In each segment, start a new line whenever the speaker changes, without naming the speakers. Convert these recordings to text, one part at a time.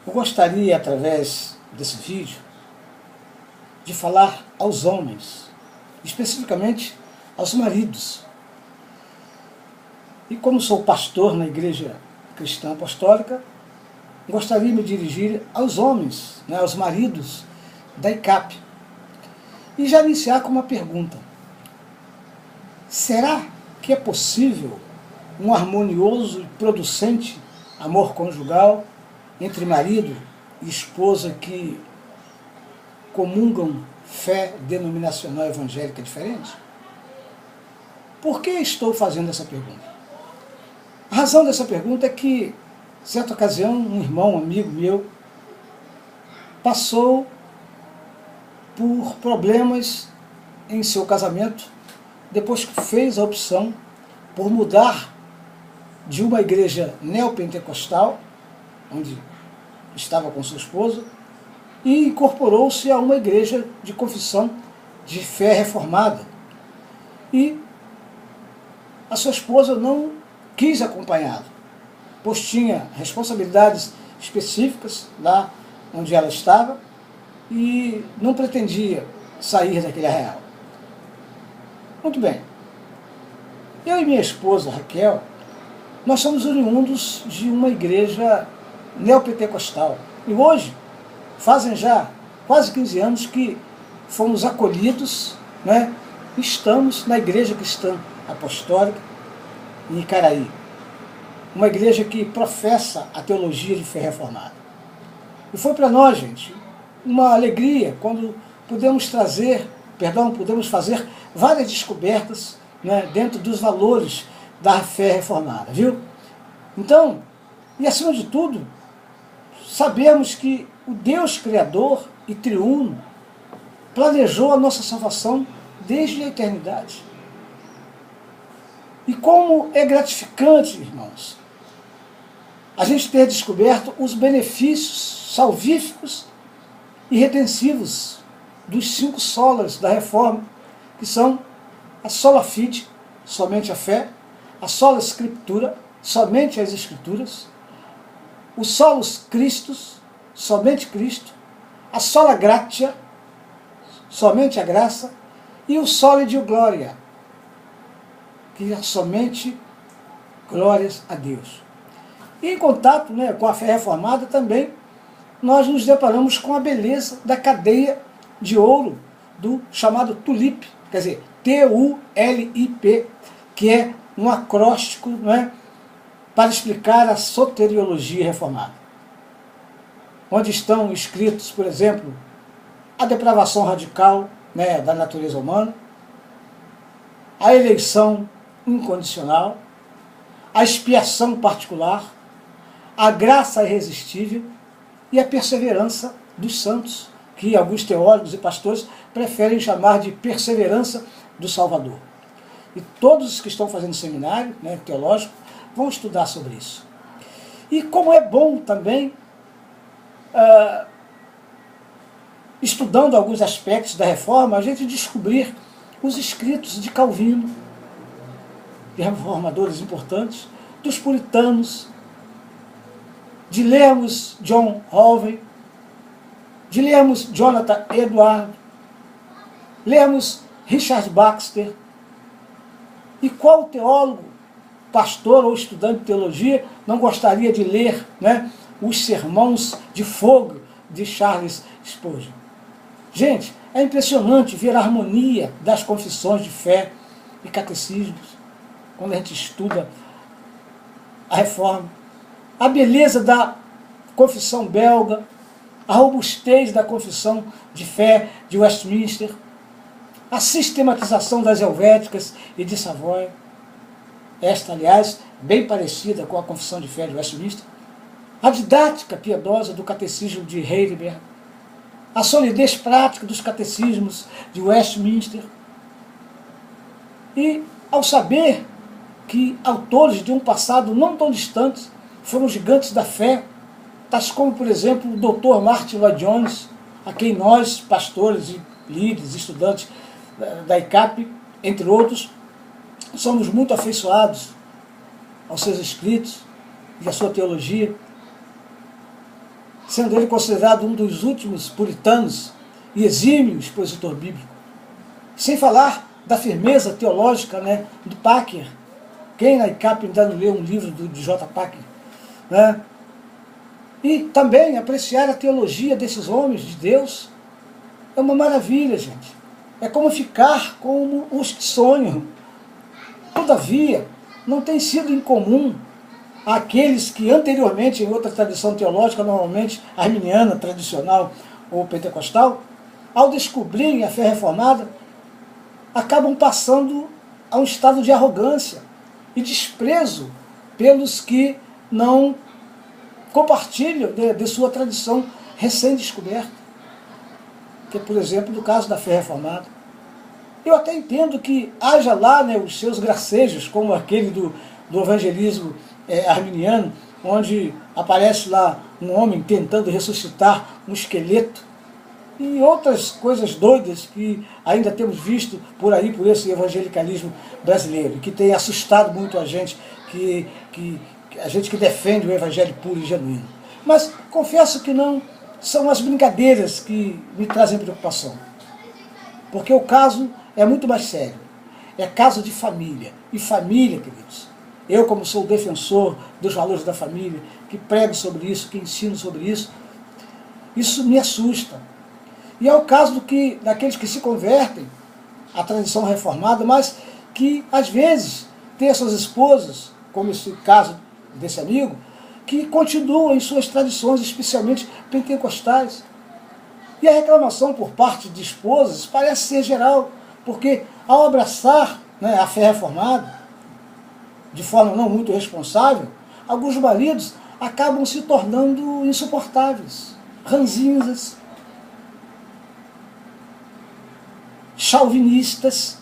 Eu gostaria, através desse vídeo, de falar aos homens, especificamente aos maridos. E como sou pastor na Igreja Cristã Apostólica, gostaria de me dirigir aos homens, aos maridos da ICAP. E já iniciar com uma pergunta. Será que é possível um harmonioso e producente amor conjugal entre marido e esposa que comungam fé denominacional evangélica diferente? Por que estou fazendo essa pergunta? A razão dessa pergunta é que, certa ocasião, um irmão, um amigo meu, passou por problemas em seu casamento, depois que fez a opção por mudar de uma igreja neopentecostal, onde estava com sua esposa, e incorporou-se a uma igreja de confissão de fé reformada. E a sua esposa não quis acompanhá-lo, pois tinha responsabilidades específicas lá onde ela estava e não pretendia sair daquele arraial. Muito bem. Eu e minha esposa, Raquel, nós somos oriundos de uma igreja neopentecostal. E hoje, fazem já quase 15 anos que fomos acolhidos, estamos na Igreja Cristã Apostólica em Icaraí. Uma igreja que professa a teologia de fé reformada. E foi para nós, gente, uma alegria quando pudemos fazer várias descobertas dentro dos valores da fé reformada, viu? Então, e acima de tudo, sabemos que o Deus Criador e Triuno planejou a nossa salvação desde a eternidade. E como é gratificante, irmãos, a gente ter descoberto os benefícios salvíficos e redensivos dos 5 solas da Reforma, que são a sola fide, somente a fé, a sola scriptura, somente as Escrituras, o solus Christus, somente Cristo, a sola gratia, somente a graça, e o soli Deo gloria, que é somente glórias a Deus. E em contato com a fé reformada também, nós nos deparamos com a beleza da cadeia de ouro do chamado TULIP, quer dizer, T-U-L-I-P, que é um acróstico para explicar a soteriologia reformada. Onde estão escritos, por exemplo, a depravação radical da natureza humana, a eleição incondicional, a expiação particular, a graça irresistível e a perseverança dos santos, que alguns teólogos e pastores preferem chamar de perseverança do Salvador. E todos os que estão fazendo seminário teológico vão estudar sobre isso. E como é bom também, estudando alguns aspectos da reforma, a gente descobrir os escritos de Calvino, de reformadores importantes, dos puritanos, de lermos John Calvin, de lermos Jonathan Edwards, lermos Richard Baxter. E qual teólogo, pastor ou estudante de teologia não gostaria de ler os sermões de fogo de Charles Spurgeon? Gente, é impressionante ver a harmonia das confissões de fé e catecismos, quando a gente estuda a reforma, a beleza da confissão belga, a robustez da confissão de fé de Westminster, a sistematização das helvéticas e de Savoy, esta, aliás, bem parecida com a confissão de fé de Westminster, a didática piedosa do catecismo de Heidelberg, a solidez prática dos catecismos de Westminster, e ao saber que autores de um passado não tão distante foram gigantes da fé, tais como, por exemplo, o Dr. Martin Lloyd-Jones, a quem nós, pastores e líderes, estudantes da ICAP, entre outros, somos muito afeiçoados aos seus escritos e à sua teologia. sendo ele considerado um dos últimos puritanos e exímio expositor bíblico. Sem falar da firmeza teológica, né, do Packer. Quem na ICAP ainda não leu um livro de J. Packer? Né? E também apreciar a teologia desses homens de Deus é uma maravilha, gente. É como ficar como os que sonham. Todavia, não tem sido incomum àqueles que anteriormente, em outra tradição teológica, normalmente arminiana, tradicional ou pentecostal, ao descobrirem a fé reformada, acabam passando a um estado de arrogância e desprezo pelos que não compartilham de sua tradição recém-descoberta, que é, por exemplo, no caso da fé reformada. Eu até entendo que haja lá, né, os seus gracejos, como aquele do evangelismo arminiano, onde aparece lá um homem tentando ressuscitar um esqueleto, e outras coisas doidas que ainda temos visto por aí, por esse evangelicalismo brasileiro, que tem assustado muito a gente, a gente que defende o evangelho puro e genuíno. Mas confesso que não são as brincadeiras que me trazem preocupação. Porque o caso é muito mais sério. É caso de família. E família, queridos, eu como sou defensor dos valores da família, que prego sobre isso, que ensino sobre isso me assusta. E é o caso daqueles que se convertem à tradição reformada, mas que às vezes têm suas esposas, como esse caso desse amigo, que continuam em suas tradições, especialmente pentecostais. E a reclamação por parte de esposas parece ser geral, porque ao abraçar, né, a fé reformada, de forma não muito responsável, alguns maridos acabam se tornando insuportáveis, ranzinhas, chauvinistas,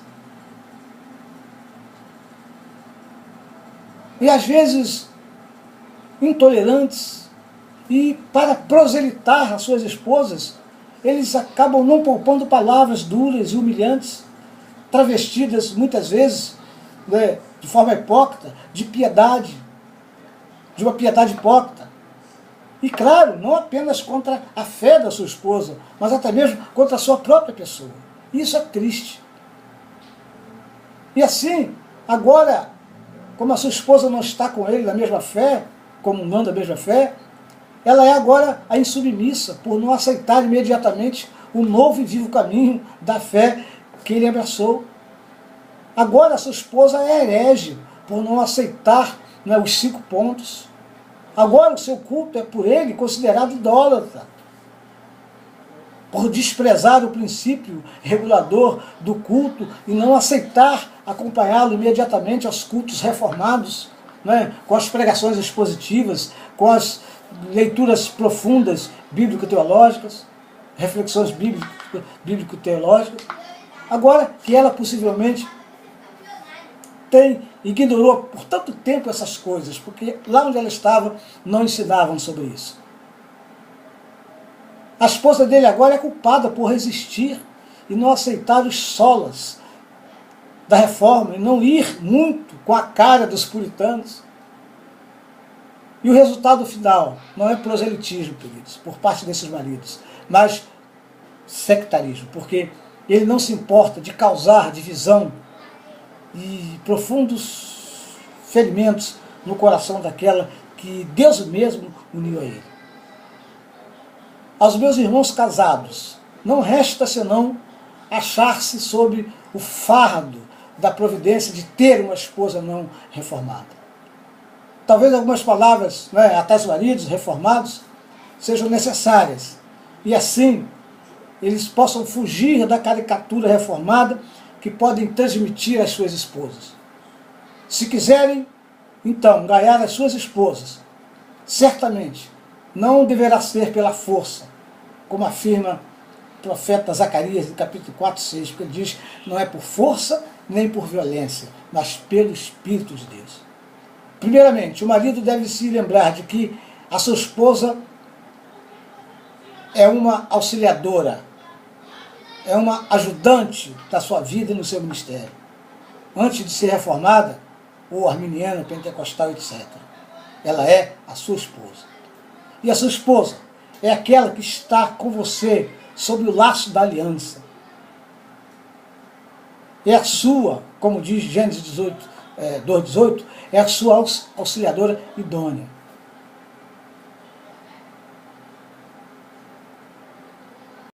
e às vezes intolerantes, e para proselitar as suas esposas, eles acabam não poupando palavras duras e humilhantes, travestidas muitas vezes, né, de forma hipócrita, de piedade, de uma piedade hipócrita. E claro, não apenas contra a fé da sua esposa, mas até mesmo contra a sua própria pessoa. Isso é triste. E assim, agora, como a sua esposa não está com ele na mesma fé, comungando a mesma fé, ela é agora a insubmissa por não aceitar imediatamente o novo e vivo caminho da fé que ele abraçou. Agora a sua esposa é herege por não aceitar, né, os 5 pontos. Agora o seu culto é por ele considerado idólatra, por desprezar o princípio regulador do culto e não aceitar acompanhá-lo imediatamente aos cultos reformados, né, com as pregações expositivas, com as leituras profundas bíblico-teológicas, reflexões bíblico-teológicas. Agora que ela possivelmente ignorou por tanto tempo essas coisas, porque lá onde ela estava não ensinavam sobre isso. A esposa dele agora é culpada por resistir e não aceitar os solas da reforma e não ir muito com a cara dos puritanos. E o resultado final não é proselitismo, queridos, por parte desses maridos, mas sectarismo, porque ele não se importa de causar divisão e profundos ferimentos no coração daquela que Deus mesmo uniu a ele. Aos meus irmãos casados, não resta senão achar-se sob o fardo da providência de ter uma esposa não reformada. Talvez algumas palavras, né, até os maridos reformados sejam necessárias, e assim eles possam fugir da caricatura reformada que podem transmitir às suas esposas. Se quiserem, então, ganhar as suas esposas, certamente não deverá ser pela força, como afirma o profeta Zacarias, no capítulo 4, 6, porque ele diz, não é por força nem por violência, mas pelo Espírito de Deus. Primeiramente, o marido deve se lembrar de que a sua esposa é uma auxiliadora, é uma ajudante da sua vida e no seu ministério. Antes de ser reformada, ou arminiana, pentecostal, etc. Ela é a sua esposa. E a sua esposa é aquela que está com você sob o laço da aliança. É a como diz Gênesis 2,18, é a sua auxiliadora idônea.